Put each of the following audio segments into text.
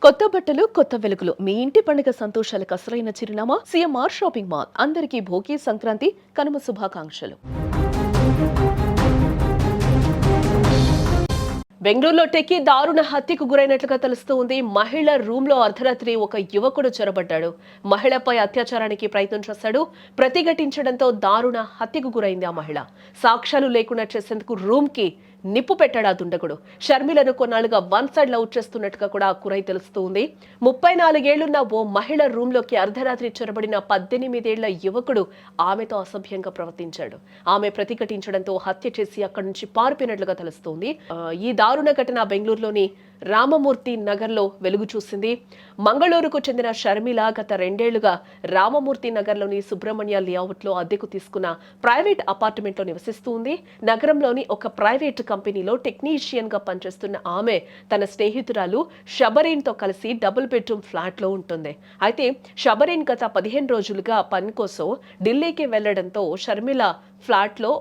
కొత్త బట్టలు కొత్త వెలుగులు మీ ఇంటి పండుగ సంతోషాలకు అసలైన చిరునామా సిఎంఆర్ షాపింగ్ మాల్. అందరికీ భోగి, సంక్రాంతి, కనుమ శుభాకాంక్షలు. బెంగళూరులో టెక్కీ దారుణ హత్యకు గురైనట్లుగా తెలుస్తోంది. మహిళ రూమ్ లో అర్ధరాత్రి ఒక యువకుడు చొరబడ్డాడు. మహిళపై అత్యాచారానికి ప్రయత్నం చేశాడు. ప్రతిఘటించడంతో దారుణ హత్యకు గురైంది ఆ మహిళ. సాక్ష్యాలు లేకుండా చేసేందుకు రూమ్ కి నిప్పు పెట్టాడు ఆ దుండగుడు. షర్మిలను కొన్నాళ్లుగా వన్ సైడ్ లవ్ చేస్తున్నట్టుగా కూడా కురై తెలుస్తోంది. 34 ఏళ్లున్న ఓ మహిళ రూమ్ లోకి అర్ధరాత్రి చొరబడిన 18 ఏళ్ల యువకుడు ఆమెతో అసభ్యంగా ప్రవర్తించాడు. ఆమె ప్రతిఘటించడంతో హత్య చేసి అక్కడి నుంచి పారిపోయినట్లుగా తెలుస్తోంది. ఈ దారుణ ఘటన బెంగళూరులోని రామమూర్తి నగర్ లో వెలుగు చూసింది. మంగళూరుకు చెందిన షర్మిల గత 2 ఏళ్లుగా రామమూర్తి నగర్ లోని సుబ్రహ్మణ్య లేఅవుట్ లో అద్దెకు తీసుకున్న ప్రైవేట్ అపార్ట్మెంట్ లో నివసిస్తుంది. నగరంలోని ఒక ప్రైవేట్ కంపెనీలో టెక్నీషియన్ గా పనిచేస్తున్న ఆమె తన స్నేహితురాలు షబరీన్ తో కలిసి డబుల్ బెడ్రూమ్ ఫ్లాట్ లో ఉంటుంది. అయితే షబరీన్ గత 15 రోజులుగా పని కోసం ఢిల్లీకి వెళ్లడంతో షర్మిల ఫ్లాట్ లో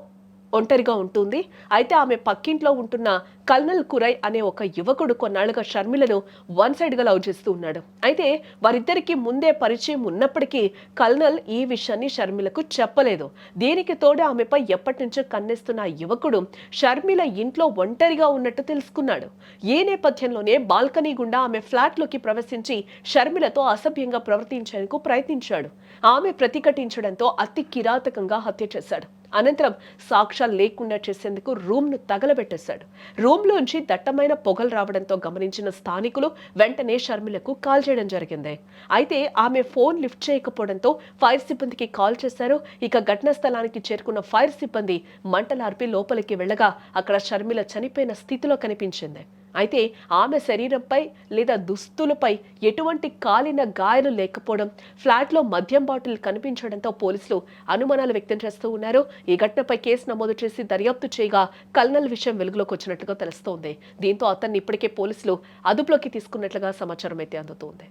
ఒంటరిగా ఉంటుంది. అయితే ఆమె పక్కింట్లో ఉంటున్న కల్నల్ కురై అనే ఒక యువకుడు కొన్నాళ్లుగా షర్మిలను వన్ సైడ్ గా లవ్ చేస్తూ ఉన్నాడు. అయితే వారిద్దరికి ముందే పరిచయం ఉన్నప్పటికీ కల్నల్ ఈ విషయాన్ని షర్మిలకు చెప్పలేదు. దీనికి తోడు ఆమెపై ఎప్పటి నుంచో కన్నేస్తున్న యువకుడు షర్మిల ఇంట్లో ఒంటరిగా ఉన్నట్టు తెలుసుకున్నాడు. ఈ నేపథ్యంలోనే బాల్కనీ గుండా ఆమె ఫ్లాట్ లోకి ప్రవేశించి షర్మిలతో అసభ్యంగా ప్రవర్తించేందుకు ప్రయత్నించాడు. ఆమె ప్రతిఘటించడంతో అతి కిరాతకంగా హత్య చేశాడు. అనంతరం సాక్ష్యాలు లేకుండా చేసేందుకు రూమ్ ను తగలబెట్టేశాడు. రూమ్ లోంచి దట్టమైన పొగలు రావడంతో గమనించిన స్థానికులు వెంటనే షర్మిలకు కాల్ చేయడం జరిగింది. అయితే ఆమె ఫోన్ లిఫ్ట్ చేయకపోవడంతో ఫైర్ సిబ్బందికి కాల్ చేశారు. ఇక ఘటనా స్థలానికి చేరుకున్న ఫైర్ సిబ్బంది మంటలార్పి లోపలికి వెళ్లగా అక్కడ షర్మిల చనిపోయిన స్థితిలో కనిపించింది. అయితే ఆమె శరీరంపై లేదా దుస్తులపై ఎటువంటి కాలిన గాయాలు లేకపోవడం, ఫ్లాట్లో మద్యం బాటిల్ కనిపించడంతో పోలీసులు అనుమానాలు వ్యక్తం చేస్తూ ఉన్నారు. ఈ ఘటనపై కేసు నమోదు చేసి దర్యాప్తు చేయగా కల్నల్ విషయం వెలుగులోకి వచ్చినట్లుగా తెలుస్తోంది. దీంతో అతన్ని ఇప్పటికే పోలీసులు అదుపులోకి తీసుకున్నట్లుగా సమాచారం అయితే అందుతోంది.